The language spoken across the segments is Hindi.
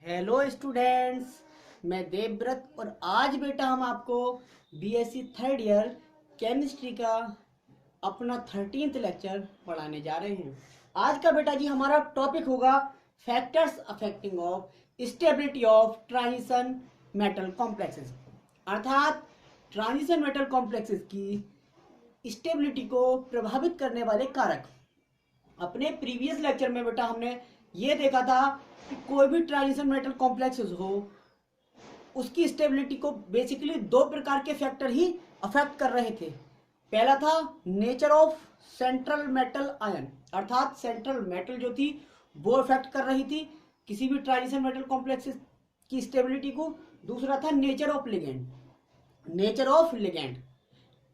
हेलो स्टूडेंट्स, मैं देवव्रत और आज बेटा हम आपको बीएससी थर्ड ईयर केमिस्ट्री का अपना 13th लेक्चर पढ़ाने जा रहे हैं। आज का बेटा जी हमारा टॉपिक होगा factors affecting of stability of transition metal complexes, अर्थात ट्रांजिशन मेटल कॉम्प्लेक्सेस की स्टेबिलिटी को प्रभावित करने वाले कारक। अपने प्रीवियस लेक्चर में बेटा हमने ये देखा था कि कोई भी ट्रांजिशन मेटल कॉम्प्लेक्सेस हो उसकी स्टेबिलिटी को बेसिकली दो प्रकार के फैक्टर ही अफेक्ट कर रहे थे। पहला था nature of central metal ion, अर्थात सेंट्रल मेटल जो थी वो अफेक्ट कर रही थी किसी भी ट्रांजिशन मेटल कॉम्प्लेक्सेस की स्टेबिलिटी को। दूसरा था nature of ligand, nature of ligand,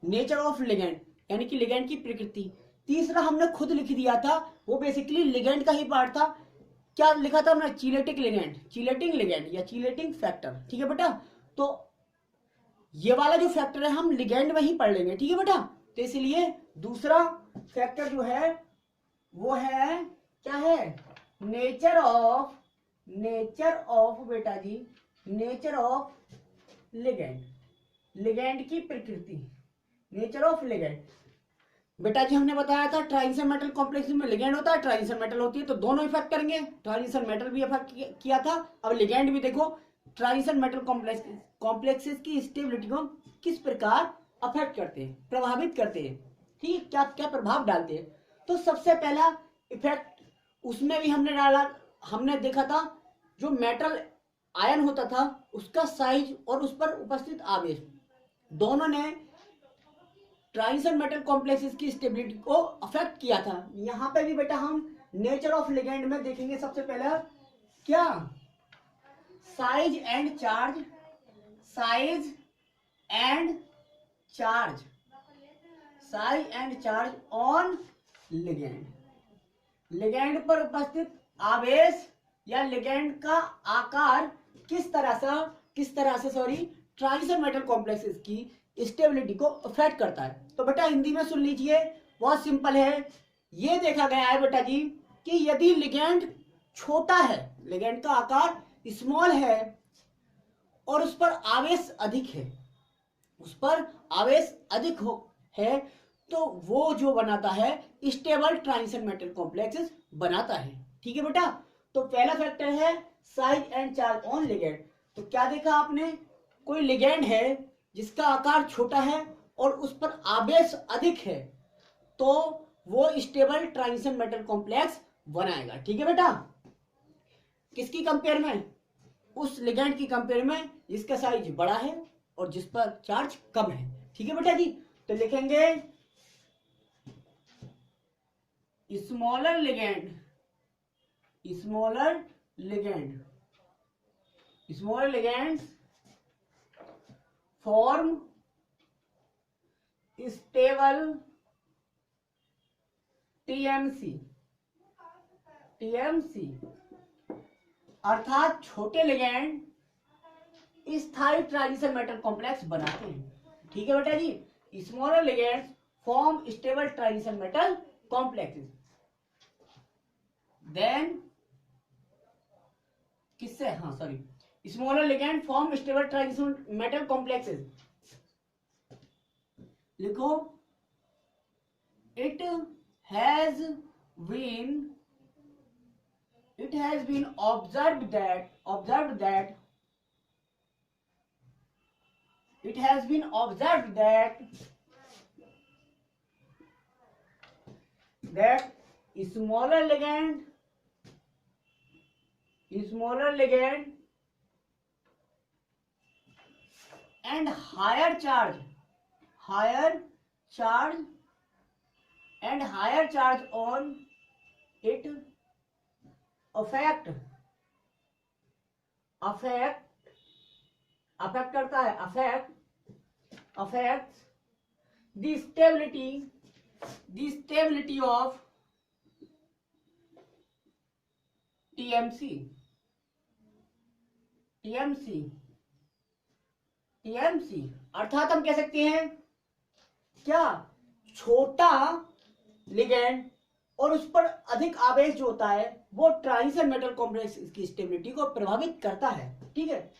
nature of ligand यानी कि लिगेंड की प्रकृति। तीसरा हमने खुद लिख दिया था, वो बेसिकली लिगेंड का ही पार्ट था। क्या लिखा था हमने? चीलेटिक लिगेंड, चीलेटिंग लिगेंड या चीलेटिंग फैक्टर। ठीक है बेटा, तो ये वाला जो फैक्टर है हम लिगेंड में ही पढ़ लेंगे। ठीक है बेटा, तो इसलिए दूसरा फैक्टर जो है वो है क्या है? नेचर ऑफ, नेचर ऑफ बेटा जी, नेचर ऑफ लिगेंड, लिगेंड की प्रकृति, नेचर ऑफ लिगेंड। बेटा जी हमने बताया था ट्रांजिशन मेटल कॉम्प्लेक्स में लिगेंड होता है, ट्रांजिशन मेटल होती है, तो दोनों इफेक्ट करेंगे। ट्रांजिशन मेटल भी इफेक्ट किया था, अब लिगेंड भी देखो ट्रांजिशन मेटल कॉम्प्लेक्सेस की स्टेबिलिटी को किस प्रकार अफेक्ट करते हैं, प्रभावित करते हैं। ठीक है, क्या क्या प्रभाव डालते हैं। तो सबसे पहला इफेक्ट उसमें भी हमने डाला, हमने देखा था जो मेटल आयन होता था उसका साइज और उस पर उपस्थित आवेश, दोनों ने ट्रांजिशन मेटल कॉम्प्लेक्सेस की स्टेबिलिटी को अफेक्ट किया था। यहां पे भी बेटा हम नेचर ऑफ लिगेंड में देखेंगे सबसे पहला क्या? Size and charge, size and charge, size and charge on ligand, ligand पर उपस्थित आवेश या लिगेंड का आकार किस तरह से ट्रांजिशन मेटल कॉम्प्लेक्सेस की स्टेबिलिटी को अफेक्ट करता है। तो बेटा हिंदी में सुन लीजिए, बहुत सिंपल है। ये देखा गया है बेटा जी कि यदि लिगेंड छोटा है, लिगेंड का आकार स्मॉल है और उस पर आवेश अधिक है, उस पर आवेश अधिक है, तो वो जो बनाता है स्टेबल ट्रांजिशन मेटल कॉम्प्लेक्सेस बनाता है। ठीक है बेटा, तो पहला फैक्टर है size and charge on ligand. तो क्या देखा आपने? कोई लिगेंड है जिसका आकार छोटा है और उस पर आवेश अधिक है, तो वो स्टेबल ट्रांजिशन मेटल कॉम्प्लेक्स बनाएगा। ठीक है बेटा, किसकी कंपेयर में? उस लिगेंड की कंपेयर में जिसका साइज बड़ा है और जिस पर चार्ज कम है। ठीक है बेटा जी, तो लिखेंगे smaller ligand, smaller ligand, smaller ligands form stable TMC, TMC अर्थात छोटे लिगेंड स्थायी ट्रांजिशन मेटल कॉम्प्लेक्स बनाते हैं। ठीक है बेटा जी, smaller ligands form stable transition metal complexes. Then किससे? हाँ sorry, smaller ligand form stable transition metal complexes. लिखो, it has been observed that it has been observed that smaller ligand and higher charge on it affect करता है, affects the stability of TMC, अर्थात हम कह सकते हैं क्या? छोटा लिगेंड और उस पर अधिक आवेश जो होता है वो ट्रांजिशन मेटल कॉम्प्लेक्स की स्टेबिलिटी को प्रभावित करता है। ठीक है,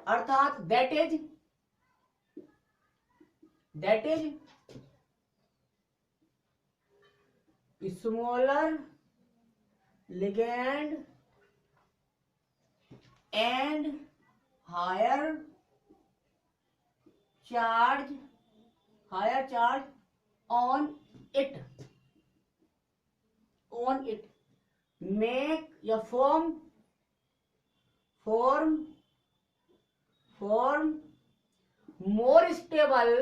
अर्थात that is smaller ligand and higher charge on it make या form more stable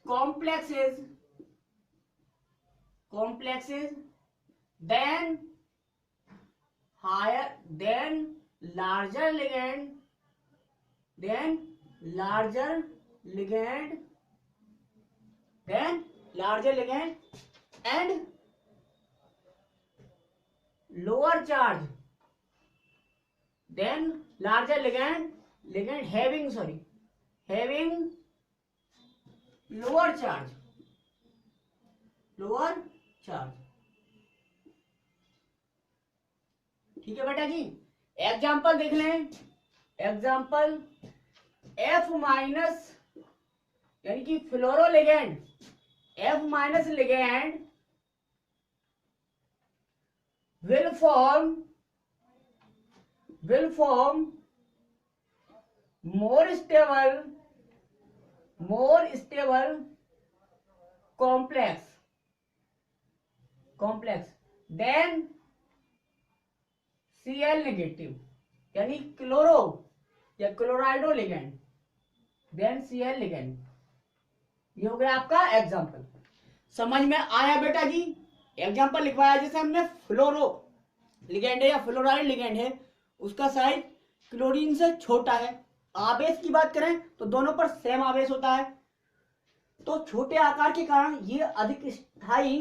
complexes than larger ligand and lower charge than larger ligand having lower charge। ठीक है बेटा जी, एग्जाम्पल देख लें। एग्जाम्पल F माइनस यानी कि फ्लोरोलिगेंड, F minus ligand will form more stable complex than Cl negative यानी क्लोरो या क्लोराइडो लिगेंड देन Cl लिगेंड। ये हो गया आपका एग्जाम्पल। समझ में आया बेटा जी? एग्जाम्पल लिखवाया जैसे हमने फ्लोरो लिगेंड है या फ्लोराइड लिगेंड है, उसका साइज क्लोरीन से छोटा है। आवेश की बात करें तो दोनों पर सेम आवेश होता है, तो छोटे आकार के कारण ये अधिक स्थायी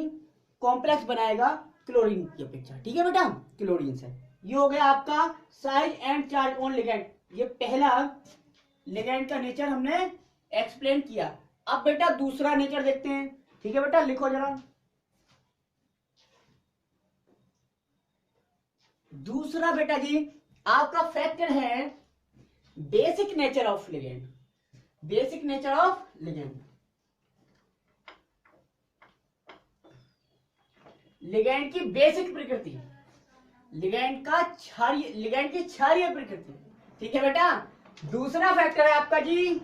कॉम्प्लेक्स बनाएगा क्लोरीन की अपेक्षा। ठीक है बेटा, क्लोरीन से। ये हो गया आपका size and charge on ligand. ये पहला लिगेंड का नेचर हमने एक्सप्लेन किया। अब बेटा दूसरा नेचर देखते हैं। ठीक है बेटा, लिखो जरा। दूसरा बेटा जी आपका फैक्टर है basic nature of ligand. Basic nature of ligand, ligand की बेसिक प्रकृति, लिगेंड की क्षारीय प्रकृति। ठीक है बेटा। दूसरा फैक्टर है आपका G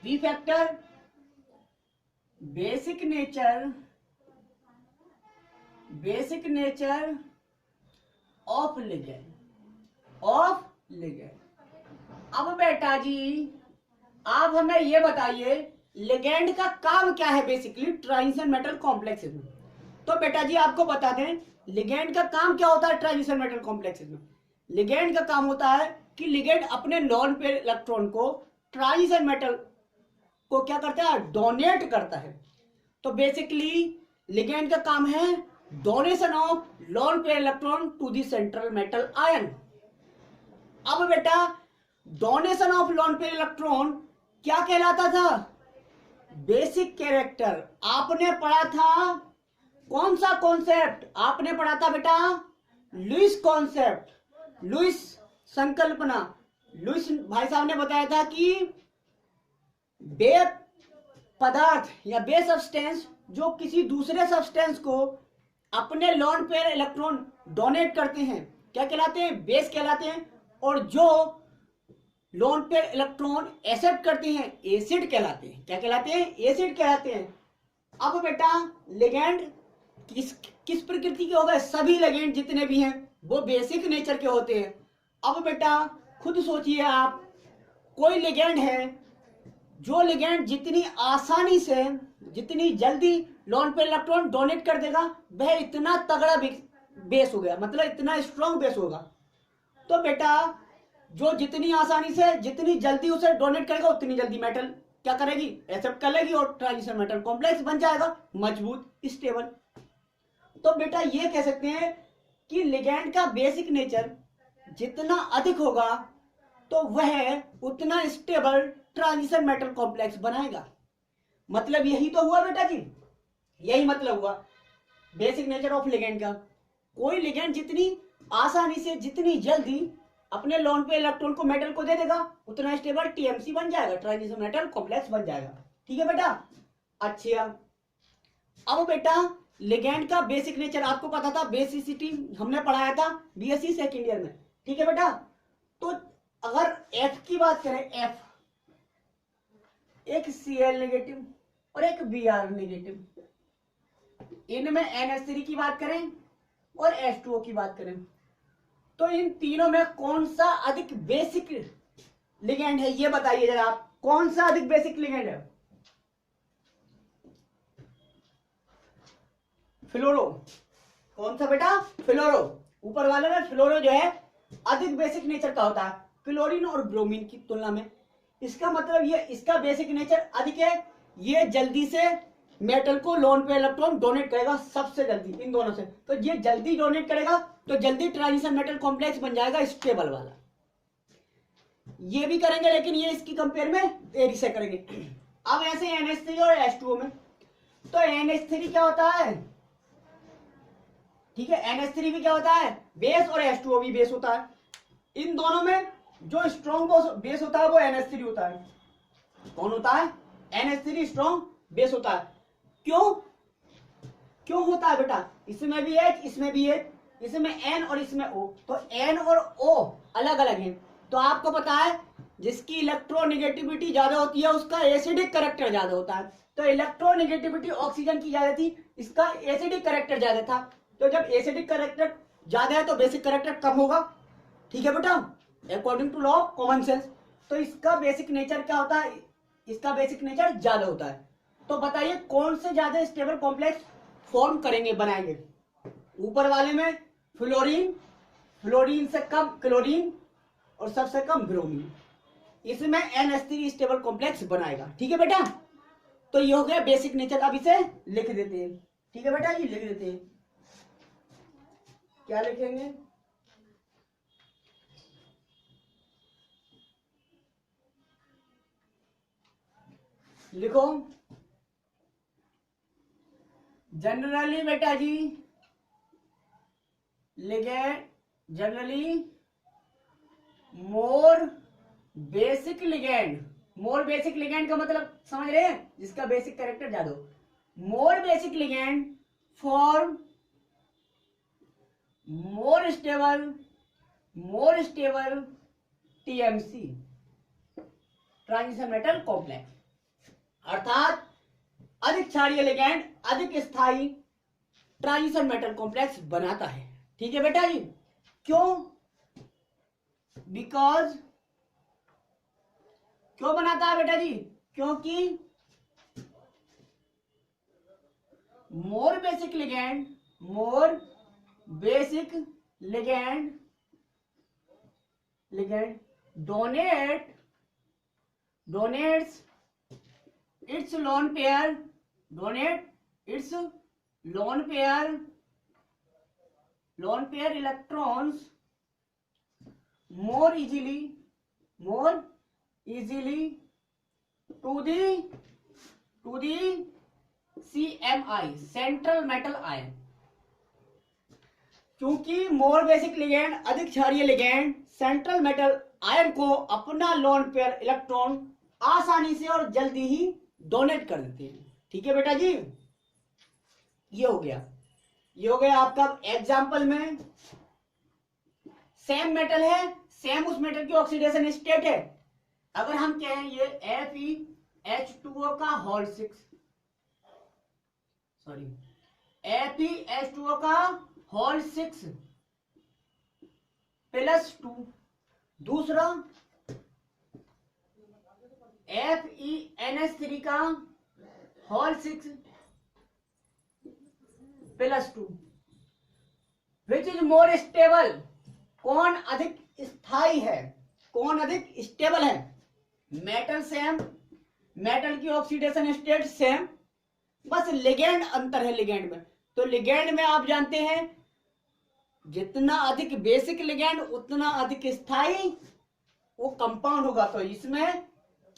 B factor, basic nature of ligand. अब बेटा जी आप हमें ये बताइए लिगेंड का काम क्या है बेसिकली ट्रांजिशन मेटल कॉम्प्लेक्सेस में। तो बेटा जी आपको बता दें लिगेंड का काम क्या होता है ट्रांजिशन मेटल कॉम्प्लेक्सेस में। लिगेंड का काम होता है कि लिगेंड अपने नॉन पेयर इलेक्ट्रॉन को ट्रांजिशन मेटल को क्या करता है, डोनेट करता है। तो बेसिकली लिगेंड का काम है donation of lone pair electron to the central metal ion. अब बेटा donation of lone pair electron क्या कहलाता था, बेसिक कैरेक्टर। आपने पढ़ा था कौन सा कॉन्सेप्ट, आपने पढ़ा था बेटा लुईस कॉन्सेप्ट, लुईस संकल्पना। लुईस भाई साहब ने बताया था कि बे पदार्थ या बे सब्सटेंस जो किसी दूसरे सब्सटेंस को अपने लॉन पेयर इलेक्ट्रॉन डोनेट करते हैं क्या कहलाते हैं, बेस कहलाते हैं। और जो लॉन पेयर इलेक्ट्रॉन एक्सेप्ट करते हैं एसिड कहलाते हैं। क्या कहलाते हैं, एसिड कहलाते हैं। अब बेटा लिगेंड किस प्रकृति के हो गए, सभी लिगेंड जितने भी हैं वो बेसिक नेचर के होते हैं। अब बेटा खुद सोचिए आप, कोई लिगेंड है जो लिगेंड जितनी आसानी से जितनी जल्दी लॉन पेयर इलेक्ट्रॉन डोनेट कर देगा वह इतना तगड़ा बेस हो गया, मतलब इतना स्ट्रॉन्ग बेस होगा। तो बेटा जो जितनी आसानी से जितनी जल्दी उसे डोनेट करेगा उतनी जल्दी मेटल क्या करेगी, एक्सेप्ट कर लेगी और ट्रांजिशन मेटल कॉम्प्लेक्स बन जाएगा मजबूत स्टेबल। तो बेटा ये कह सकते हैं कि लिगेंड का बेसिक नेचर जितना अधिक होगा तो वह उतना स्टेबल ट्रांजिशन मेटल कॉम्प्लेक्स बनाएगा। मतलब यही तो हुआ बेटा जी, यही मतलब हुआ बेसिक नेचर ऑफ लिगेंड का। कोई लिगेंड जितनी आसानी से, जितनी जल्दी अपने लोन पे इलेक्ट्रॉन को मेटल को दे देगा, उतना स्टेबल टीएमसी बन जाएगा, ट्रांजिशन मेटल कॉम्प्लेक्स बन जाएगा। ठीक है बेटा। अच्छा, अब बेटा लिगेंड का बेसिक नेचर आपको पता था, बेसिसिटी हमने पढ़ाया था बीएससी सेकंड ईयर में। ठीक है बेटा। तो अगर एफ की बात करें, एफ एक Cl नेगेटिव और एक Br नेगेटिव, इनमें NH3 की बात करें और H2O की बात करें, तो इन तीनों में कौन सा अधिक बेसिक लिगेंड है, ये बताइए जरा आप, कौन सा अधिक बेसिक लिगेंड है? फ्लोरो। कौन सा बेटा? फ्लोरो। ऊपर वाले में फ्लोरो जो है अधिक बेसिक नेचर का होता है क्लोरीन और ब्रोमीन की तुलना में। इसका मतलब ये, इसका बेसिक नेचर अधिक है, ये जल्दी से मेटल को लोन पे इलेक्ट्रॉन डोनेट करेगा सबसे जल्दी इन दोनों से। तो ये जल्दी डोनेट करेगा तो जल्दी ट्रांजिशन मेटल कॉम्प्लेक्स बन जाएगा स्टेबल वाला। ये भी करेंगे लेकिन ये इसकी कंपेयर में देरी से करेंगे। अब ऐसे NH3 और H2O में, तो NH3 क्या होता है? ठीक है, NH3 भी क्या होता है? बेस, और H2O भी बेस होता है। इन दोनों में जो स्ट्रॉन्ग बेस होता है वो NH3 होता है। कौन होता है? NH3 स्ट्रॉन्ग बेस होता है। क्यों? क्यों होता है बेटा? इसमें भी H, इसमें भी H, इसमें N और इसमें O, तो N और O अलग अलग हैं। तो आपको पता है जिसकी इलेक्ट्रोनेगेटिविटी ज्यादा होती है उसका एसिडिक कैरेक्टर ज्यादा होता है। तो इलेक्ट्रोनेगेटिविटी ऑक्सीजन की ज्यादा थी, इसका एसिडिक कैरेक्टर ज्यादा था। तो जब एसिडिक कैरेक्टर ज्यादा है तो बेसिक कैरेक्टर कम होगा। ठीक है बेटा, according to law of common sense. तो इसका बेसिक नेचर क्या होता है? इसका बेसिक नेचर ज्यादा होता है। तो बताइए कौन से ज्यादा स्टेबल कॉम्प्लेक्स फॉर्म करेंगे, बनाएंगे? ऊपर वाले में फ्लोरीन, फ्लोरीन से कम क्लोरीन और सबसे कम ब्रोमीन, इसमें NH3 स्टेबल कॉम्प्लेक्स बनाएगा। ठीक है बेटा। तो ये हो गया बेसिक नेचर। अब इसे लिख देते हैं। ठीक है बेटा, ये लिख देते हैं। क्या लिखेंगे? लिखो जनरली बेटा जी, ligand generally more basic ligand. More basic ligand का मतलब समझ रहे हैं? जिसका बेसिक कैरेक्टर ज्यादा हो। मोर basic ligand form more stable TMC, transition metal complex. अर्थात अधिक क्षारीय लिगेंड अधिक स्थायी ट्रांजिशन मेटल कॉम्प्लेक्स बनाता है। ठीक है बेटा जी। क्यों? बिकॉज, क्यों बनाता है बेटा जी? क्योंकि मोर basic ligand donates its lone pair electrons more easily to the CMI, central metal ion. क्योंकि मोर बेसिक लिगेंड अधिक क्षारीय लिगेंड सेंट्रल मेटल आयन को अपना लोन पेयर इलेक्ट्रॉन आसानी से और जल्दी ही डोनेट कर देते हैं। ठीक है बेटा जी। ये हो गया आपका एग्जाम्पल में सेम मेटल है, सेम उस मेटल की ऑक्सीडेशन स्टेट है। अगर हम कहें ये FeH2O का होल 6, FeH2O का होल 6 +2, दूसरा FeNH3 का whole 6 +2, which is more stable? कौन अधिक स्थायी है, कौन अधिक स्टेबल है? मेटल सेम, मेटल की ऑक्सीडेशन स्टेट सेम, बस लिगेंड अंतर है लिगेंड में। तो लिगेंड में आप जानते हैं जितना अधिक बेसिक लिगेंड उतना अधिक स्थायी वो कंपाउंड होगा। तो इसमें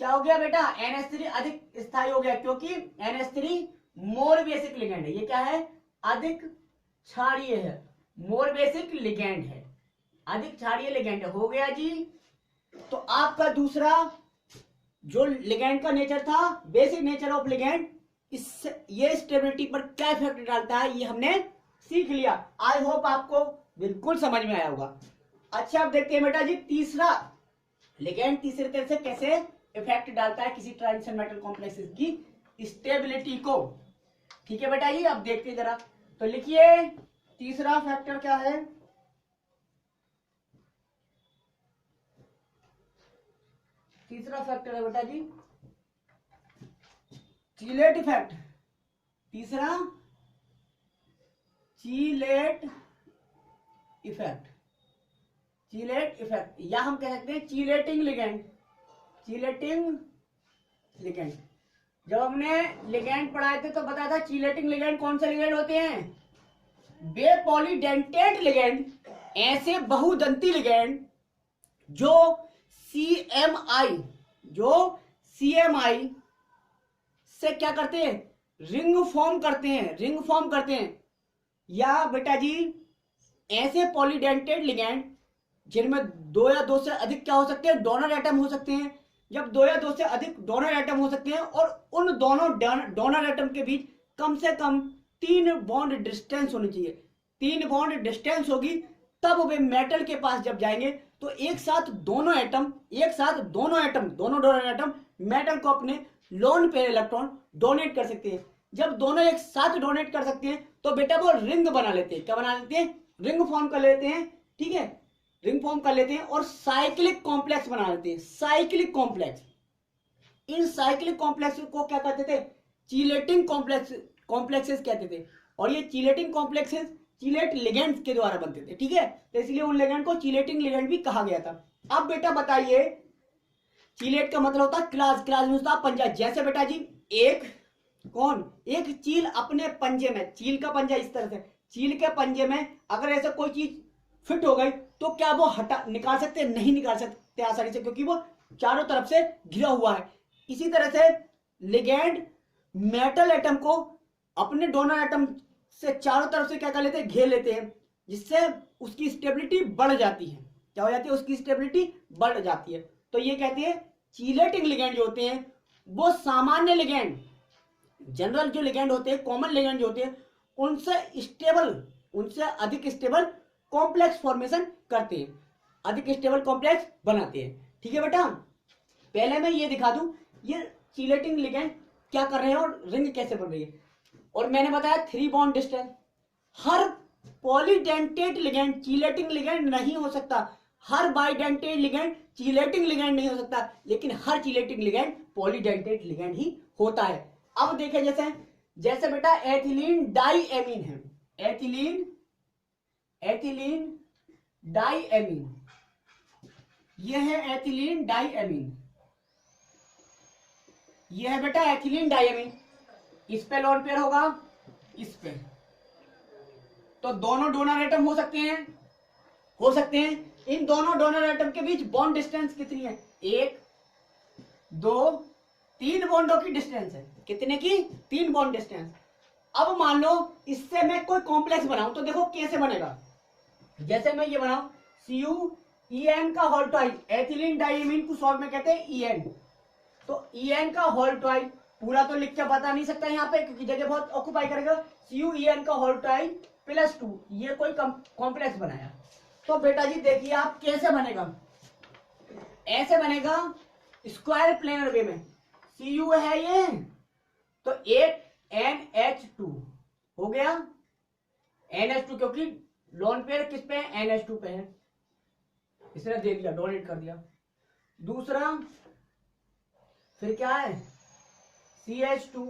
क्या हो गया बेटा, NH3 अधिक स्थायी हो गया, क्योंकि NH3 मोर बेसिक लिगेंड है। ये क्या है, अधिक क्षारीय है, मोर बेसिक लिगेंड है, अधिक क्षारीय लिगेंड हो गया जी। तो आपका दूसरा जो लिगेंड का नेचर था, बेसिक नेचर ऑफ लिगेंड, इससे ये स्टेबिलिटी पर क्या इफेक्ट डालता है ये हमने सीख लिया। आई होप आपको बिल्कुल समझ में आया होगा। अच्छा अब देखते हैं बेटा जी तीसरा लिगेंड तीसरे तरह से कैसे इफेक्ट डालता है किसी ट्रांजिशन मेटल कॉम्प्लेक्सेस की स्टेबिलिटी को। ठीक है बेटा जी, अब देखते हैं जरा, तो लिखिए तीसरा फैक्टर क्या है। तीसरा फैक्टर है बेटा जी चीलेट इफेक्ट। तीसरा चीलेट इफेक्ट, चीलेट इफेक्ट, या हम कह सकते हैं चीलेटिंग लिगेंड। चीलेटिंग लिगेंड, जब हमने लिगेंड पढ़ाए थे तो बताया था चीलेटिंग लिगेंड कौन से लिगेंड होते हैं, बे पॉलीडेंटेट लिगेंड, ऐसे बहुदंती लिगेंड जो CMI से क्या करते हैं, रिंग फॉर्म करते हैं। या बेटा जी ऐसे पॉलीडेंटेट लिगेंड जिनमें दो या दो से अधिक क्या हो सकते हैं, डोनर एटम हो सकते हैं। जब दो या दो से अधिक डोनर एटम हो सकते हैं और उन दोनों डोनर एटम के बीच कम से कम 3 बॉन्ड डिस्टेंस होनी चाहिए, 3 बॉन्ड डिस्टेंस होगी, तब वे मेटल के पास जब जाएंगे तो एक साथ दोनों डोनर एटम मेटल को अपने लोन पेयर इलेक्ट्रॉन डोनेट कर सकते हैं। जब दोनों एक साथ डोनेट कर सकते हैं तो बेटा वो रिंग बना लेते हैं। क्या बना लेते हैं, रिंग फॉर्म कर लेते हैं। ठीक है, रिंग फॉर्म कर लेते हैं और साइक्लिक कॉम्प्लेक्स बना लेते हैं, साइक्लिक कॉम्प्लेक्स। इन साइक्लिक कॉम्प्लेक्स को क्या कहते थे, चीलेटिंग कॉम्प्लेक्सेस कहते थे। और ये चीलेटिंग कॉम्प्लेक्सेस चीलेट लिगेंड्स के द्वारा बनते थे। ठीक है, तो इसलिए उन लिगेंड को चीलेटिंग लिगेंड भी कहा गया था। अब बेटा बताइए, चीलेट का मतलब होता है क्लास में होता है पंजा। जैसे बेटा जी एक चील अपने पंजे में, चील का पंजा इस तरह से, चील के पंजे में अगर ऐसा कोई चीज फिट हो गई तो क्या वो निकाल सकते हैं, नहीं निकाल सकते आसानी से, क्योंकि वो चारों तरफ से घिरा हुआ है। इसी तरह से लिगेंड मेटल एटम को अपने डोनर एटम से चारों तरफ से क्या कर लेते हैं, घेर लेते हैं, जिससे उसकी स्टेबिलिटी बढ़ जाती है। क्या हो जाती है, उसकी स्टेबिलिटी बढ़ जाती है। तो ये कहते हैं चीलेटिंग लिगेंड जो होते हैं वो सामान्य लिगेंड, जनरल जो लिगेंड होते हैं, कॉमन लिगेंड जो होते हैं, उनसे अधिक स्टेबल कॉम्प्लेक्स फॉर्मेशन करते हैं, अधिक स्टेबल कॉम्प्लेक्स बनाते हैं। ठीक है बेटा, पहले मैं ये दिखा दूं ये चीलेटिंग लिगेंड क्या कर रहे हैं और रिंग कैसे बन रही है। और मैंने बताया 3 बॉन्ड डिस्टेंस। हर पॉलीडेंटेट लिगेंड चीलेटिंग लिगेंड नहीं हो सकता, हर बाइडेंटेट लिगेंड चीलेटिंग लिगेंड नहीं हो सकता, लेकिन हर चीलेटिंग लिगेंड पॉलीडेंटेट लिगेंड ही होता है। अब देखें जैसे बेटा एथिलीन डाइएमीन है, एथिलीन डाइएमीन, यह है एथिलीन डाइएमीन, यह है बेटा एथिलीन डाइएमीन। इस पे लोन पेयर होगा, इस पे, तो दोनों डोनर एटम हो सकते हैं। इन दोनों डोनर एटम के बीच बॉन्ड डिस्टेंस कितनी है, 1 2 3 बॉन्डों की डिस्टेंस है। कितने की, 3 बॉन्ड डिस्टेंस। अब मान लो इससे मैं कोई कॉम्प्लेक्स बनाऊं तो देखो कैसे बनेगा। जैसे मैं ये बनाऊं CuEn का होल ट्वाइस, एथिलीन डाइएमीन को शॉर्ट में कहते हैं EN, तो EN का होल ट्वाइस, पूरा तो लिख के बता नहीं सकता यहाँ पे क्योंकि जगह बहुत ऑक्यूपाई करेगा। CuEn का होल ट्वाइस +2, ये कोई कॉम्प्लेक्स बनाया। तो बेटा जी देखिए आप कैसे बनेगा, ऐसे बनेगा स्क्वायर प्लेनर वे में। Cu है ये, तो 8NH2 हो गया, NH2 क्योंकि लोन पेयर किस पे है, NH2 पे है, इसने दे दिया, डोनेट कर दिया। दूसरा फिर क्या है CH2,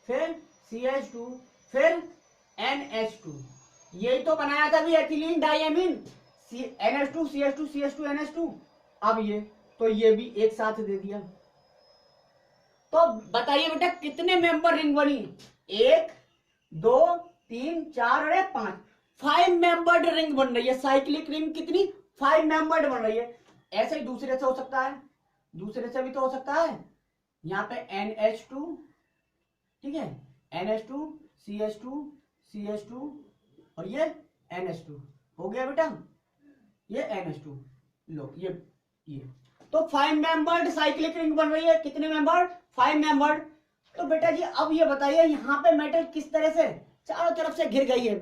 फिर CH2, फिर NH2, यही तो बनाया था भी ethylene diamine, NH2 CH2 CH2 NH2। अब ये तो ये भी एक साथ दे दिया। तो बताइए बेटा कितने मेंबर रिंग बनी, 1 2 3 4 और 5, 5 मेंबर्ड रिंग बन रही है। साइक्लिक रिंग कितनी, 5 मेंबर्ड बन रही है। ऐसे ही दूसरे से हो सकता है, दूसरे से भी तो हो सकता है। यहाँ पे NH2, ठीक है, NH2 CH2 CH2 और ये NH2 हो गया बेटा, ये NH2। लो ये तो 5 मेंबर्ड साइक्लिक रिंग बन रही है। कितने मेंबर्ड? 5 मेंबर्ड। तो बेटा जी अब ये बताइए यहाँ पे मेटल किस तरह से चारों तरफ से घिर गई है,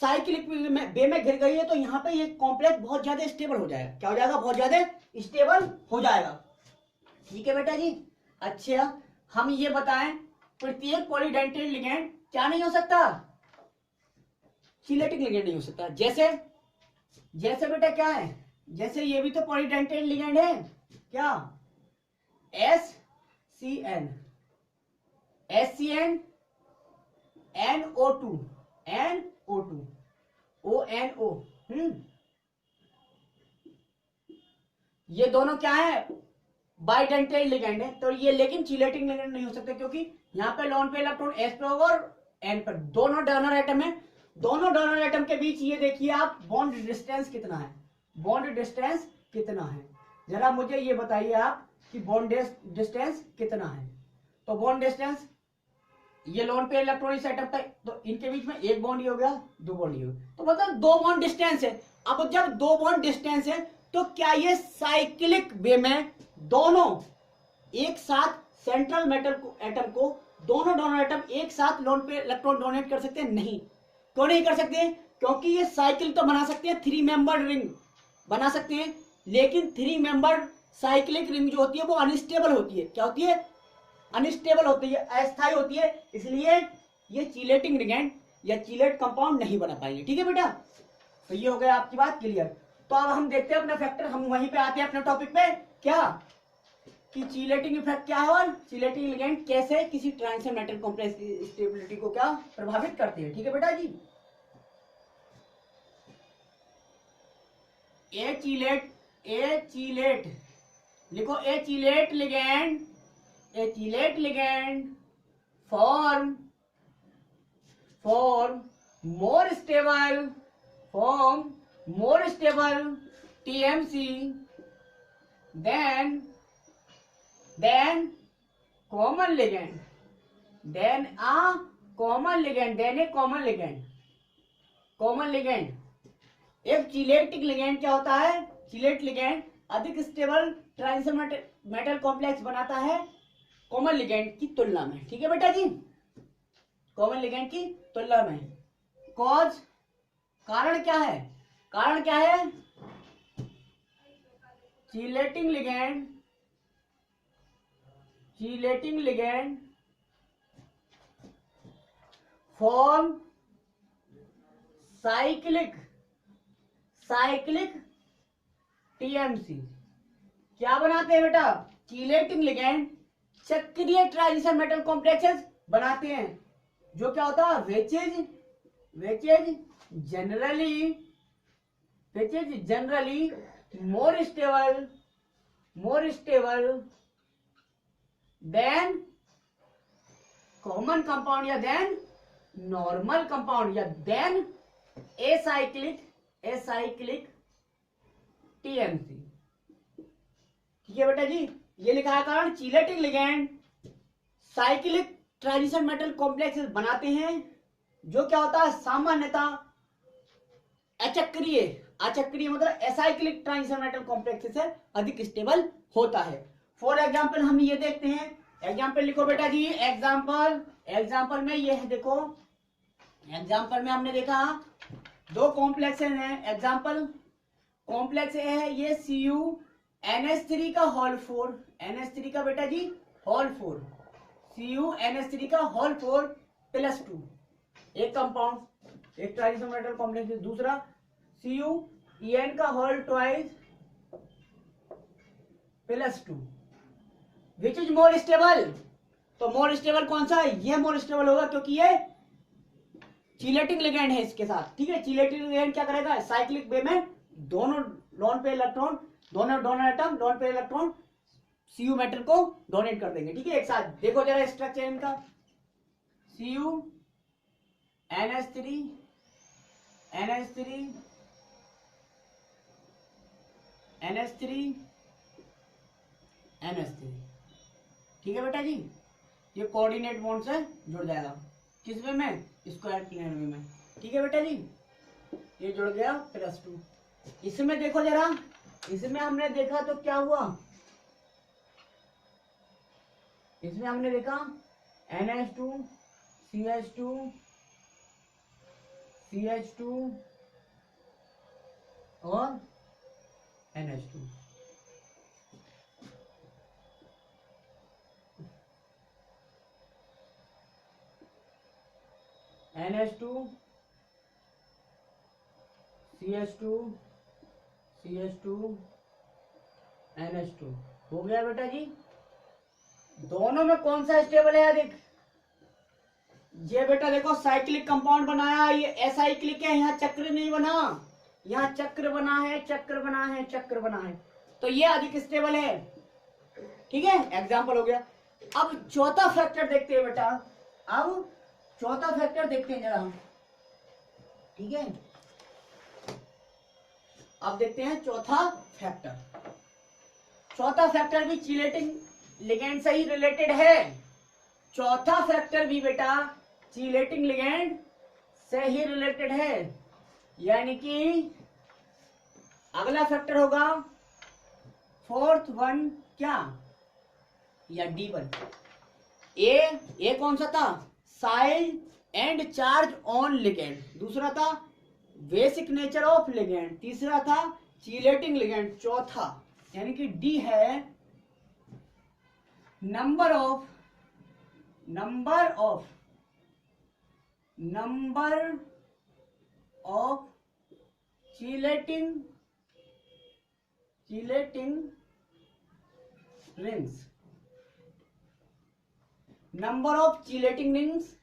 साइक्लिक वे में घिर गई है, तो यहाँ पे ये कॉम्प्लेक्स बहुत ज्यादा स्टेबल हो जाएगा। क्या हो जाएगा? बहुत ज्यादा स्टेबल हो जाएगा। ठीक है बेटा जी। अच्छा हम ये बताएं प्रत्येक पॉलीडेंटेट लिगेंड क्या नहीं हो सकता? चिलेटिक लिगेंड नहीं हो सकता। जैसे जैसे बेटा क्या है, जैसे ये भी तो पॉलीडेंटेट लिगेंड है, क्या? SCN SCN NO2 NO2 ONO। ये दोनों क्या है? बाइडेंटेट लिगेंड है। तो ये लेकिन चिलेटिंग लिगेंड नहीं हो सकते, क्योंकि यहाँ पे लोन पे इलेक्ट्रॉन S पे होगा और N पर, दोनों डोनर एटम है। दोनों डोनर एटम के बीच ये देखिए आप बॉन्ड डिस्टेंस कितना है, बॉन्ड डिस्टेंस कितना है, जरा मुझे ये बताइए आप कि बॉन्ड डिस्टेंस कितना है। तो बॉन्ड डिस्टेंस, ये लोन पे इलेक्ट्रॉन इस एटम पे, तो इनके बीच में एक बॉन्ड ही हो गया, दो बॉन्ड ही हो गया, तो मतलब दो बॉन्ड डिस्टेंस है। अब जब दो बॉन्ड डिस्टेंस है तो क्या ये साइक्लिक वे में दोनों एक साथ सेंट्रल मेटल को एटम को दोनों डोनर एटम एक साथ लोन पे इलेक्ट्रॉन डोनेट कर सकते हैं? नहीं। क्यों नहीं कर सकते? क्योंकि ये साइकिल तो बना सकते हैं, 3 मेंबर्ड रिंग बना सकते हैं, लेकिन 3 मेंबर्ड साइक्लिक रिंग जो होती है वो अनस्टेबल होती है। क्या होती है? अनस्टेबल होती है, अस्थायी होती है, इसलिए ये चिलेटिंग लिगेंड या चिलेट कंपाउंड नहीं बना पाएंगे। ठीक है बेटा, तो ये हो गया आपकी बात क्लियर। तो अब हम देखते हैं अपना फैक्टर, हम वहीं पे आते हैं अपने टॉपिक पे, क्या कि चिलेटिंग इफेक्ट क्या है और चिलेटिंग लिगेंड कैसे किसी ट्रांजिशन मेटल कॉम्प्लेक्स की स्टेबिलिटी को क्या प्रभावित करते हैं। ठीक है बेटा जी। ए चिलेट लिखो, a chelate ligand form more stable TMC than common ligand, than a common ligand। एक चिलेटिक लिगेंड क्या होता है? चिलेट लिगेंड अधिक स्टेबल ट्रांजिशन मेटल कॉम्प्लेक्स बनाता है कॉमन लिगेंड की तुलना में। ठीक है बेटा जी, कॉमन लिगेंड की तुलना में। कॉज, कारण क्या है? कारण क्या है? Chelating ligand form cyclic TMC। क्या बनाते हैं बेटा? चिलेटिंग लिगेंड चक्रीय ट्रांजिशन मेटल कॉम्प्लेक्सेस बनाते हैं, जो क्या होता है? which is generally more stable than common compound या than normal compound या than acyclic TMC। ठीक है बेटा जी, ये लिखा है कारण chelating ligand cyclic transition metal complexes बनाते हैं, जो क्या होता है? सामान्यतः अचक्रीय मतलब एसाइक्लिक ट्रांजिशन मेटल कॉम्प्लेक्सेस से अधिक स्टेबल होता है। फॉर एग्जांपल हम ये देखते हैं, एग्जांपल लिखो बेटा जी। एग्जांपल में ये है, देखो एग्जांपल में हमने देखा दो कॉम्प्लेक्स हैं। एग्जांपल कॉम्प्लेक्स ए है ये CuNH3 का होल 4, NH3 का बेटा जी होल 4, CuNH3 का होल 4 +2, एक कंपाउंड, एक ट्रांजिशन मेटल कॉम्प्लेक्स। दूसरा CuEn का whole 2 +2, which is more stable? तो मोर स्टेबल कौन सा है? ये मोर स्टेबल होगा, क्योंकि ये चिलेटिंग लिगेंड है इसके साथ। ठीक है, चिलेटिंग लिगेंड क्या करेगा? साइक्लिक वे में दोनों लोन पे इलेक्ट्रॉन, दोनों डोनर एटम लोन पे इलेक्ट्रॉन Cu मेटल को डोनेट कर देंगे। ठीक है, एक साथ देखो जरा स्ट्रक्चर इनका। CuNH3 NH3 NH3। ठीक है बेटा जी, ये कोऑर्डिनेट बॉन्ड से जुड़ जाएगा किस वे में, स्क्वायर प्लेन वे में। ठीक है बेटा जी, ये जुड़ गया +2। इसमें देखो जरा, इसमें हमने देखा तो क्या हुआ, इसमें हमने देखा NH2 CH2 CH2 और NH2। NH2 CH2 CH2 NH2 हो गया बेटा जी। दोनों में कौन सा स्टेबल है, देख ये बेटा देखो साइक्लिक कंपाउंड बनाया, ये असाइक्लिक है, यहाँ चक्र नहीं बना, यहाँ चक्र बना है, चक्र बना है, चक्र बना है, तो ये अधिक स्टेबल है। ठीक है, एग्जाम्पल हो गया। अब चौथा फैक्टर देखते हैं बेटा, अब चौथा फैक्टर देखते हैं जरा हम। ठीक है, अब देखते हैं चौथा फैक्टर। चौथा फैक्टर भी चिलेटिंग लिगेंड से ही रिलेटेड है। चौथा फैक्टर भी बेटा चिलेटिंग लिगेंड से ही रिलेटेड है, यानी कि अगला फैक्टर होगा फोर्थ वन क्या, या D1। ए कौन सा था, size and charge on ligand, दूसरा था बेसिक नेचर ऑफ लिगेंड, तीसरा था चिलेटिंग लिगेंड, चौथा यानी कि D है number of chelating rings, number of chelating rings,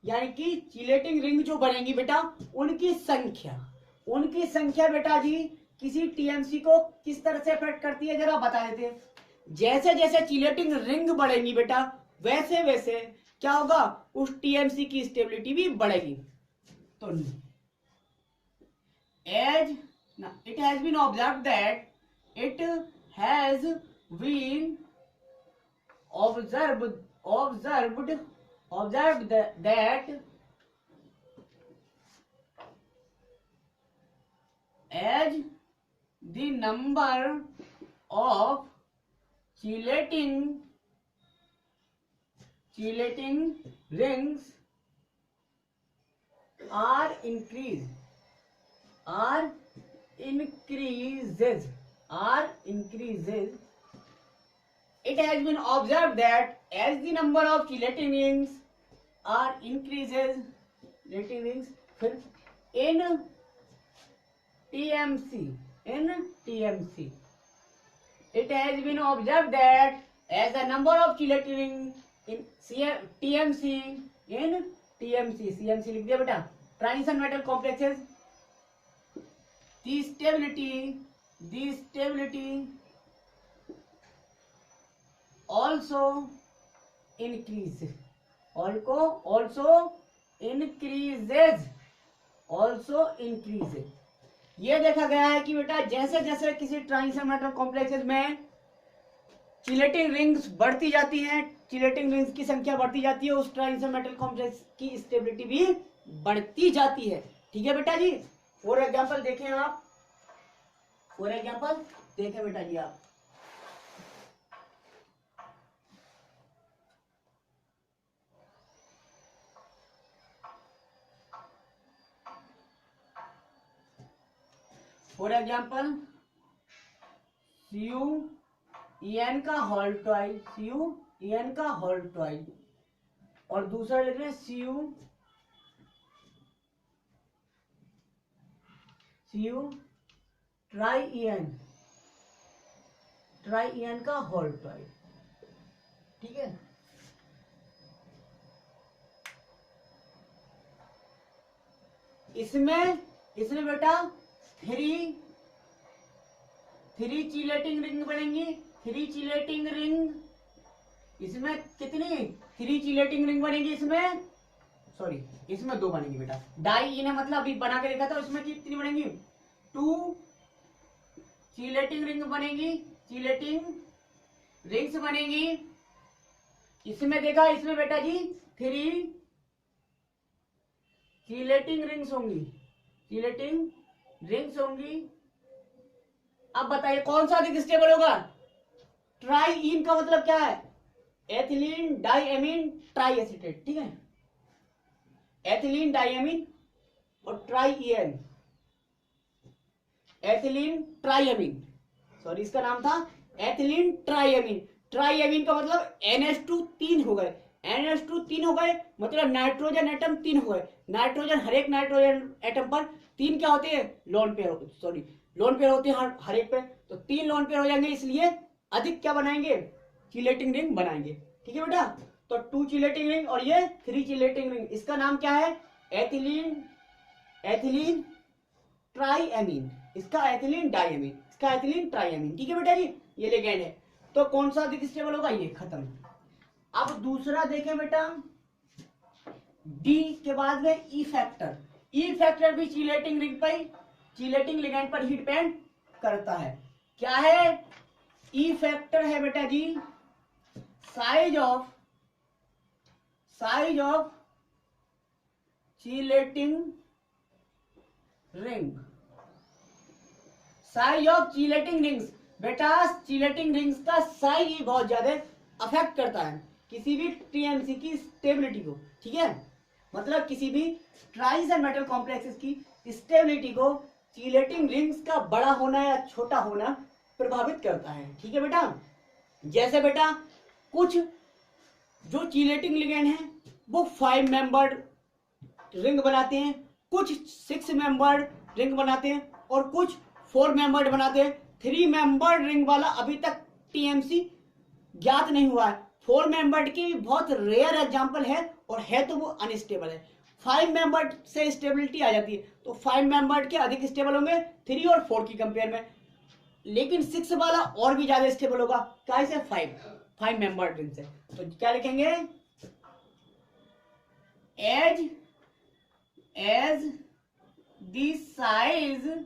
यानी कि चिलेटिंग रिंग जो बनेंगी बेटा उनकी संख्या बेटा जी किसी टीएमसी को किस तरह से अफेक्ट करती है जरा बता देते हैं। जैसे जैसे चिलेटिंग रिंग बढ़ेंगी बेटा वैसे वैसे क्या होगा, उस टीएमसी की स्टेबिलिटी भी बढ़ेगी। तो as it has been observed that as the number of chelating rings increases, it has been observed that as the number of chelating rings increases in TMC, it has been observed that as the number of chelating rings in TMC CMC लिख दिया बेटा, transition metal complexes, the stability also increases, ये देखा गया है कि बेटा जैसे जैसे किसी ट्रांजिशन मेटल कॉम्प्लेक्सेस में चिलेटिंग रिंग्स बढ़ती जाती हैं, चिलेटिंग रिंग्स की संख्या बढ़ती जाती है, उस ट्रांजिशन मेटल कॉम्प्लेक्स की स्टेबिलिटी भी बढ़ती जाती है। ठीक है बेटा जी, फॉर एग्जांपल देखें आप, बेटा जी आप फॉर एग्जाम्पल CuEn का होल ट्वाइस, और दूसरा लिख रहे हैं Cu ट्राई का होल ट्वाइस। ठीक है, इसमें बेटा थ्री चिलेटिंग रिंग बनेंगी, इसमें कितनी 3 चिलेटिंग रिंग बनेगी, इसमें 2 बनेगी बेटा। डाई इन्हें मतलब अभी बना के देखा था, इसमें कितनी बनेंगी 2 चिलेटिंग रिंग बनेगी, रिंग्स बनेंगी। इसमें देखा, इसमें बेटा जी 3 चिलेटिंग रिंग्स होंगी, चिलेटिंग रिंग्स होंगी। अब बताइए कौन सा अधिक स्टेबल होगा? ट्राईइन का मतलब क्या है? एथिलीन डाइएमीन ट्राईएसिटेट, ठीक है, एथिलीन डाइएमीन और ट्राईएन, एथिलीन ट्राईएमीन, सॉरी इसका नाम था एथिलीन ट्राईएमीन। ट्राईएमीन का मतलब NH2 3 हो गए, NH2 3 हो गए मतलब नाइट्रोजन एटम 3 हो गए। नाइट्रोजन, हर एक नाइट्रोजन एटम पर 3 क्या होते हैं? Lone pair, sorry lone pair होते हैं हर एक पे, तो 3 लोन पेयर हो जाएंगे, इसलिए अधिक क्या बनाएंगे? चिलेटिंग रिंग बनाएंगे। ठीक है बेटा, तो 2 चिलेटिंग रिंग और ये 3 चिलेटिंग रिंग, इसका नाम क्या है? एथिलीन, एथिलीन ट्राईएमीन, इसका एथिलीन डाइएमीन, इसका एथिलीन ट्राईएमीन। ठीक है बेटा जी, ये लिगेंड है। तो कौन सा अधिक स्टेबल होगा? ये, खत्म। अब दूसरा देखें बेटा, डी के बाद में ई फैक्टर। ई फैक्टर भी चिलेटिंग रिंग पर, चिलेटिंग लिगेंड पर ही डिपेंड करता है। क्या है? ई फैक्टर है बेटा जी size of chelating ring, size of chelating rings. बेटा चिलेटिंग रिंग्स का साइज ही बहुत ज्यादा अफेक्ट करता है किसी भी टीएमसी की स्टेबिलिटी को। ठीक है, मतलब किसी भी ट्राइस एंड मेटल कॉम्प्लेक्सेस की स्टेबिलिटी को चिलेटिंग रिंग्स का बड़ा होना या छोटा होना प्रभावित करता है। ठीक है बेटा, जैसे बेटा कुछ जो चिलेटिंग लिगेंड है वो 5 मेंबर्ड रिंग बनाते हैं, कुछ 6 मेंबर्ड रिंग बनाते हैं और कुछ 4 मेंबर्ड बनाते हैं। 3 मेंबर्ड रिंग वाला अभी तक टीएमसी ज्ञात नहीं हुआ है। 4 मेंबर्ड की बहुत रेयर एग्जांपल है और है तो वो अनस्टेबल है। 5 मेंबर्ड से स्टेबिलिटी आ जाती है, तो 5 मेंबर्ड के अधिक स्टेबल होंगे 3 और 4 की कंपेयर में, लेकिन 6 वाला और भी ज्यादा स्टेबल होगा। कैसे? 5 मेंबर्ड रिंग से। तो क्या लिखेंगे? As the size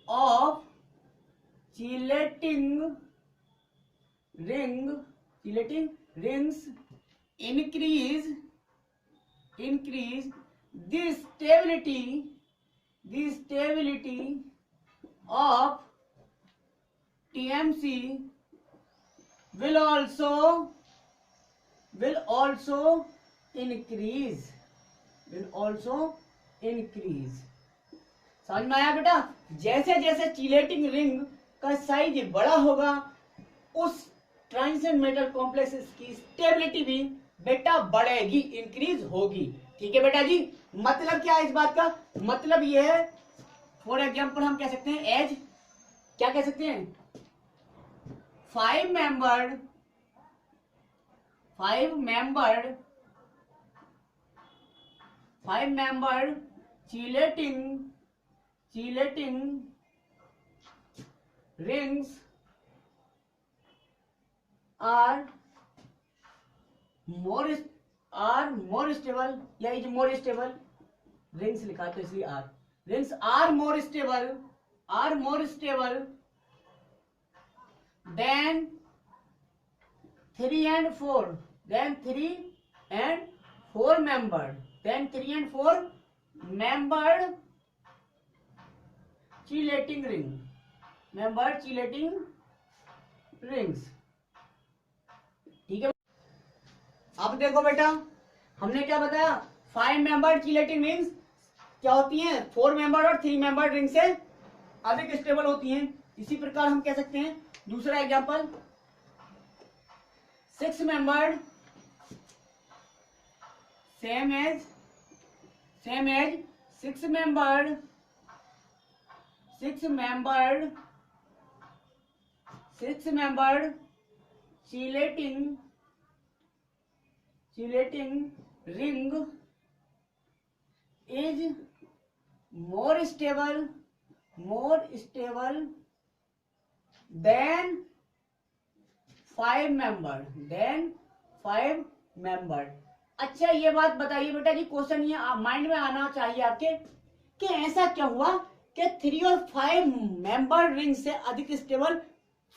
of chelating rings increase the stability of TMC will also increase, समझ में आया बेटा? जैसे जैसे चिलेटिंग रिंग का साइज बड़ा होगा उस ट्रांजिशन मेटल कॉम्प्लेक्सेस की स्टेबिलिटी भी बेटा बढ़ेगी, इंक्रीज होगी। ठीक है बेटा जी, मतलब क्या है इस बात का? मतलब ये है, फॉर एग्जांपल हम कह सकते हैं एज, क्या कह सकते हैं? 5 membered chelating rings are more stable, या इज मोर स्टेबल, रिंग्स लिखा तो इसलिए are, rings are more stable than 3 and 4 membered chelating rings. ठीक है, अब देखो बेटा हमने क्या बताया? 5 मेंबर्ड चिलेटिंग रिंग्स क्या होती हैं? 4 मेंबर्ड और 3 मेंबर्ड रिंग से अधिक स्टेबल होती हैं। इसी प्रकार हम कह सकते हैं दूसरा example, 6 membered same as 6 membered chelating ring is more stable than 5 membered। अच्छा ये बात बताइए बेटा जी, क्वेश्चन ये माइंड में आना चाहिए आपके कि ऐसा क्या हुआ कि 3 और 5 मेंबर्ड रिंग से अधिक स्टेबल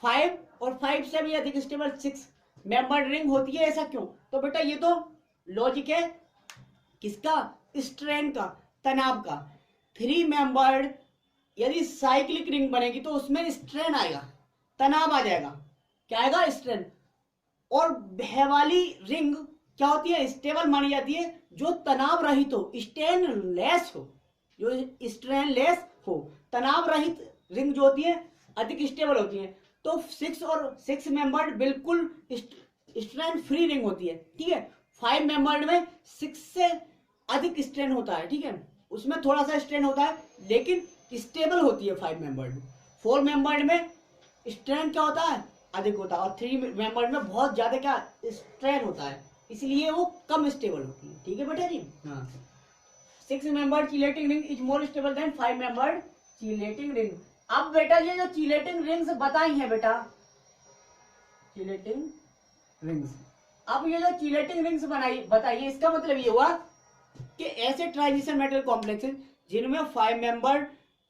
5 और 5 से भी अधिक स्टेबल 6 मेंबर्ड रिंग होती है। ऐसा क्यों? तो बेटा ये तो लॉजिक है किसका? स्ट्रेन का, तनाव का। 3 मेंबर्ड यदि साइक्लिक रिंग बनेगी तो उसमें स्ट्रेन आएगा, तनाव आ जाएगा। क्या आएगा? स्ट्रेन। और वह वाली रिंग क्या होती है? स्टेबल मानी जाती है जो तनाव रहित हो, स्ट्रेनलेस हो, जो स्ट्रेनलेस हो, तनाव रहित रिंग जो होती है अधिक स्टेबल होती है। तो 6 और 6 मेंबर्ड बिल्कुल स्ट्रेन फ्री रिंग होती है। ठीक है। 5 मेंबर्ड में 6 से अधिक स्ट्रेन होता है। ठीक है, उसमें थोड़ा सा स्ट्रेन होता है लेकिन स्टेबल होती है 5 मेंबर्ड में। 4 मेंबर्ड में स्ट्रेन क्या होता है? अधिक होता है। और 3 मेंबर्ड में बहुत ज्यादा क्या स्ट्रेन होता है, इसलिए वो कम स्टेबल होती है। ठीक है बेटा जी। हाँ, 6 membered chelating ring is more stable then 5 membered chelating ring. अब बेटा ये जो चिलेटिंग रिंग्स बताई है बेटा, चिलेटिंग रिंग्स, अब ये जो चिलेटिंग रिंग्स बनाई बताइए, इसका मतलब ये हुआ कि ऐसे ट्रांजिशन मेटल कॉम्प्लेक्सेस जिनमें 5 मेंबर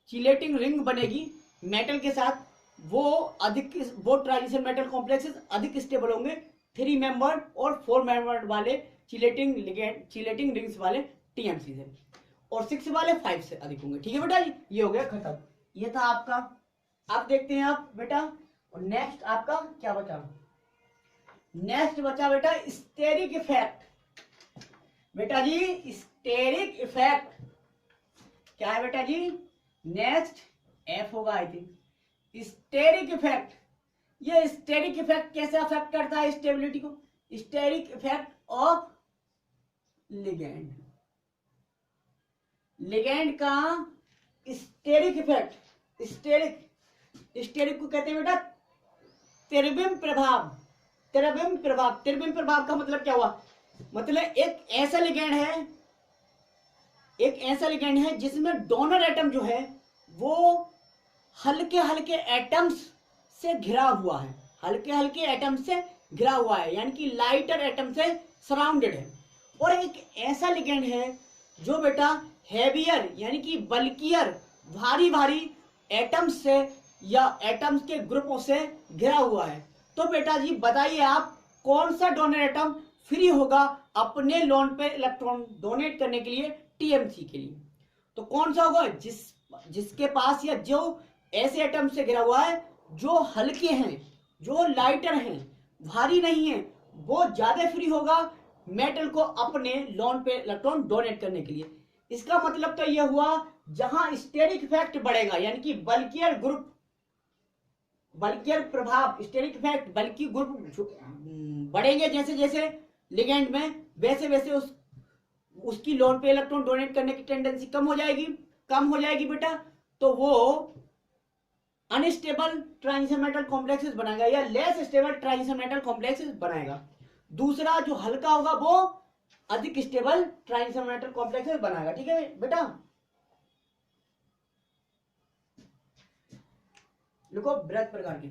चिलेटिंग रिंग बनेगी मेटल के साथ, वो ट्रांजिशन मेटल कॉम्प्लेक्सेस अधिक स्टेबल होंगे 3 मेंबर और 4 मेंबर वाले चिलेटिंग रिंग्स वाले टीएमसी से, और 6 वाले 5 से अधिक होंगे। ठीक है बेटा जी, ये हो गया खत्म। ये था आपका। अब देखते हैं आप बेटा, और नेक्स्ट आपका क्या बचा? नेक्स्ट बचा बेटा स्टेरिक इफेक्ट। बेटा जी स्टेरिक इफेक्ट क्या है बेटा जी? नेक्स्ट एफ होगा आई थिंक। स्टेरिक इफेक्ट, ये स्टेरिक इफेक्ट कैसे अफेक्ट करता है स्टेबिलिटी को? Steric effect of ligand, ligand का स्टेरिक इफेक्ट। स्टेरिक को कहते हैं बेटा त्रिविम प्रभाव। त्रिविम प्रभाव, त्रिविम प्रभाव का मतलब क्या हुआ? मतलब एक ऐसा लिगेंड है, एक ऐसा लिगेंड है जिसमें डोनर एटम जो है वो हल्के हल्के एटम्स से घिरा हुआ है, हल्के हल्के एटम से घिरा हुआ है, यानी कि लाइटर एटम से सराउंडेड है। और एक ऐसा लिगेंड है जो बेटा हैवियर यानी कि बल्कियर, भारी भारी एटम्स से या एटम्स के ग्रुपों से घिरा हुआ है। तो बेटा जी बताइए आप, कौन सा डोनर एटम फ्री होगा अपने लोन पे इलेक्ट्रॉन डोनेट करने के लिए टीएमसी के लिए? तो कौन सा होगा? जिसके पास या जो ऐसे एटम से घिरा हुआ है जो हल्के हैं, जो लाइटर हैं, भारी नहीं है, वो ज्यादा फ्री होगा मेटल को अपने लोन पे इलेक्ट्रॉन डोनेट करने के लिए। इसका मतलब तो यह हुआ जहां स्टेरिक इफेक्ट बढ़ेगा यानी कि बल्कियर ग्रुप, बल्कियर प्रभाव, स्टेरिक इफेक्ट, बल्कि ग्रुप बढ़ेंगे जैसे जैसे लिगेंड में, वैसे वैसे उसकी लोन पे इलेक्ट्रॉन डोनेट करने की टेंडेंसी कम हो जाएगी बेटा। तो वो अनस्टेबल ट्रांजिशन मेटल कॉम्प्लेक्सेस बनाएगा या less stable transition metal complexes बनाएगा। दूसरा जो हल्का होगा वो अधिक स्टेबल ट्रांजिशन मेटल कॉम्प्लेक्सेस बनाएगा। ठीक है बेटा, देखो ब्रथ प्रकार के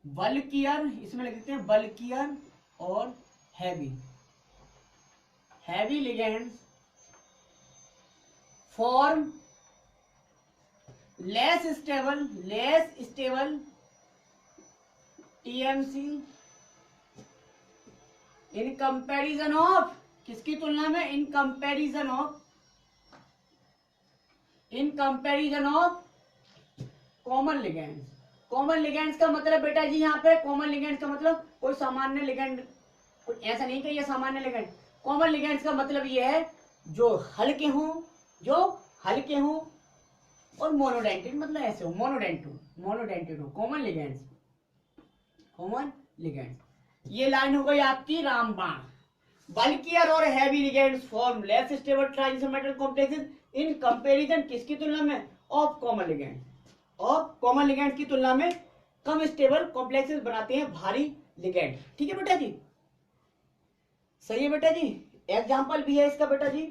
बल्कियर, इसमें लिख देते हैं बल्कियर और heavy. Heavy ligands form less stable TMC in comparison of, किसकी तुलना में? In comparison of common ligands. Common ligands का मतलब बेटा जी यहाँ पे कॉमन लिगेंड्स का मतलब कोई सामान्य लिगेंड, कोई ऐसा नहीं कि ये सामान्य लिगेंड। कॉमन लिगेंड्स का मतलब ये है जो हल्के हों और मोनोडेंटेड, मतलब ऐसे हो, मोनोडेंटेड हो, कॉमन लिगेंड्स। ये लाइन हो गई आपकी रामबाण। बल्कियर और heavy ligands form less stable transition metal complexes in comparison, किसकी तुलना में? ऑफ कॉमन लिगेंड की तुलना में कम स्टेबल कॉम्प्लेक्सेस बनाते हैं भारी लिगेंड। ठीक है बेटा जी, सही है बेटा जी। एग्जाम्पल भी है इसका बेटा जी।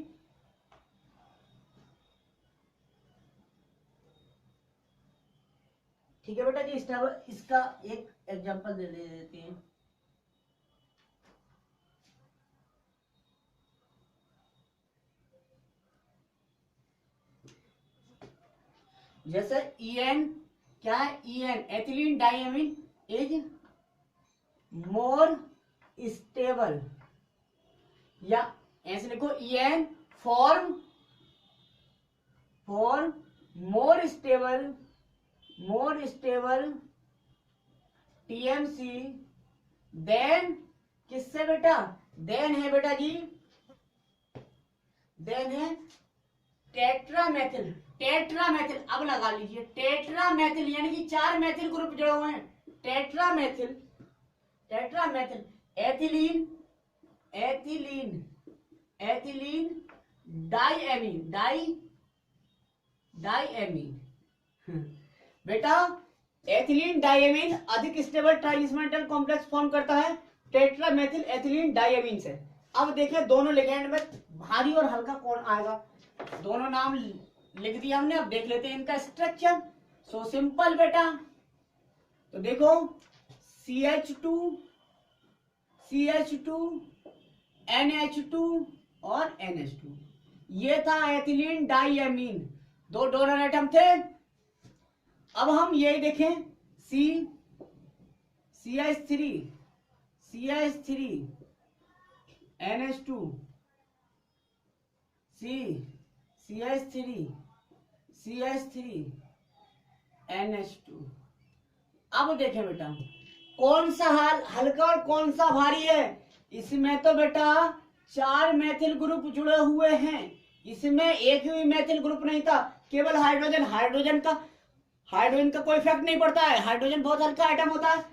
ठीक है बेटा जी, इसका एक एग्जाम्पल दे देते हैं। जैसे En क्या है, EN ethylene diamine is more stable, या ऐसे लिखो EN form more stable TMC than किससे बेटा, देन है बेटा जी, देन है टेट्रामेथिल। अब लगा लीजिए टेट्रामेथिल, यानी कि 4 मेथिल ग्रुप जुड़े हुए हैं। टेट्रामेथिल एथिलीन डाइएमीन बेटा, एथिलीन डाइएमीन अधिक स्टेबल ट्रांजिशनल कॉम्प्लेक्स फॉर्म करता है टेट्रामेथिल एथिलीन डाइएमीन से। अब देखें दोनों लिगेंड में भारी और हल्का कौन आएगा, दोनों नाम लिख दिया हमने। अब देख लेते हैं इनका स्ट्रक्चर। सो सिंपल बेटा, तो देखो CH2 NH2 और NH2, ये था एथिलीन डाइएमीन, 2 डोनर एटम थे। अब हम यही देखें CH3 NH2 CH3 NH2। अब देखें बेटा कौन सा हल्का और कौन सा भारी है। इसमें तो बेटा 4 मेथिल ग्रुप जुड़े हुए हैं, इसमें एक भी मेथिल ग्रुप नहीं था, केवल हाइड्रोजन का कोई इफेक्ट नहीं पड़ता है, हाइड्रोजन बहुत हल्का आइटम होता है।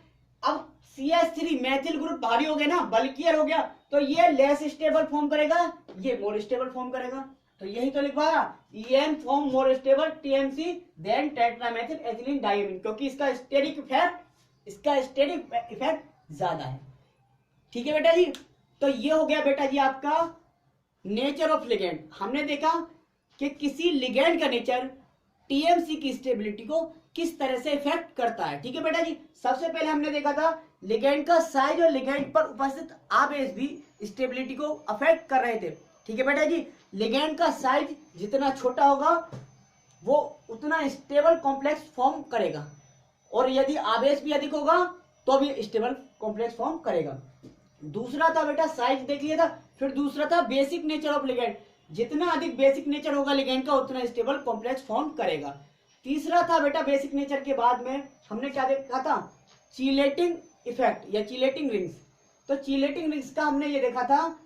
अब CH3 मेथिल ग्रुप भारी हो गया ना, बल्कियर हो गया, तो ये लेस स्टेबल फॉर्म करेगा, ये मोर स्टेबल फॉर्म करेगा। तो यही तो लिखवाया, EN form more stable TMC than tetramethyl ethylene diamine, क्योंकि इसका स्टेरिक इफेक्ट ज्यादा है। ठीक है बेटा जी, तो ये हो गया बेटा जी आपका नेचर ऑफ लिगेंड। हमने देखा कि किसी लिगेंड का नेचर TMC की स्टेबिलिटी को किस तरह से इफेक्ट करता है। ठीक है बेटा जी, सबसे पहले हमने देखा था लिगेंड का साइज और लिगेंड पर उपस्थित आवेश भी स्टेबिलिटी को अफेक्ट कर रहे थे। ठीक है बेटा जी, लिगेंड का साइज जितना छोटा होगा वो उतना स्टेबल कॉम्प्लेक्स फॉर्म करेगा, और यदि आवेश भी अधिक होगा तो भी स्टेबल कॉम्प्लेक्स फॉर्म करेगा। दूसरा था बेटा साइज देख लिया था, फिर दूसरा था बेसिक नेचर ऑफ लिगेंड, जितना अधिक बेसिक नेचर होगा लिगेंड का उतना स्टेबल कॉम्प्लेक्स फॉर्म करेगा। तीसरा था बेटा बेसिक नेचर के बाद में हमने क्या देखा था, चीलेटिंग इफेक्ट या चीलेटिंग रिंग्स। तो चीलेटिंग रिंग्स का हमने ये देखा था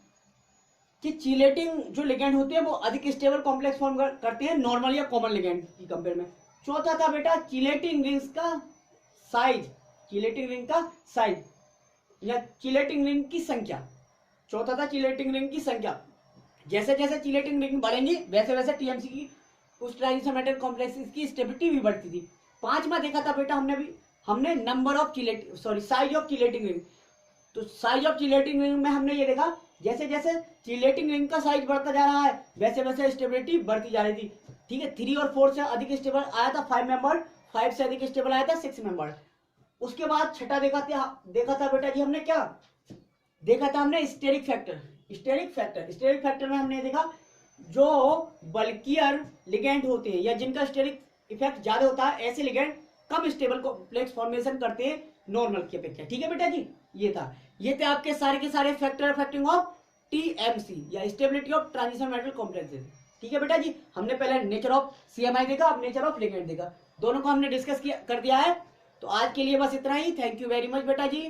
कि चीलेटिंग जो लिगेंड होते हैं वो अधिक स्टेबल कॉम्प्लेक्स फॉर्म करते हैं नॉर्मल या कॉमन लिगेंड की कंपेयर में। चौथा था बेटा चीलेटिंग रिंग्स का साइज, चीलेटिंग रिंग का साइज या चीलेटिंग रिंग की संख्या। चौथा था चीलेटिंग रिंग की संख्या, जैसे जैसे चीलेटिंग रिंग बढ़ेंगी वैसे वैसे TMC की उस ट्रांजिशन मेटल कॉम्प्लेक्स की स्टेबिलिटी भी बढ़ती थी। पांचवा देखा था बेटा हमने number of size of chelating ring. तो साइज ऑफ चीलेटिंग रिंग में हमने ये देखा जैसे जैसे चीलेटिंग रिंग का साइज बढ़ता जा रहा है वैसे वैसे स्टेबिलिटी बढ़ती जा रही थी। ठीक है, 3 और 4 से अधिक स्टेबल आया था 5 मेंबर, 5 से अधिक स्टेबल आया था 6 मेंबर। उसके बाद छठा देखा था बेटा जी हमने क्या देखा था, हमने स्टेरिक फैक्टर में हमने देखा जो बल्कियर लिगेंड होते हैं या जिनका स्टेरिक इफेक्ट ज्यादा होता है, ऐसे लिगेंड कम स्टेबल कॉम्प्लेक्स फॉर्मेशन करते हैं नॉर्मल की अपेक्षा। ठीक है बेटा जी, ये थे आपके सारे के सारे फैक्टर अफेक्टिंग ऑफ TMC या stability of transition metal complexes. ठीक है बेटा जी, हमने पहले नेचर ऑफ CMI देखा, अब नेचर ऑफ लिगेंड देखा, दोनों को हमने डिस्कस कर दिया है। तो आज के लिए बस इतना ही। थैंक यू वेरी मच बेटा जी।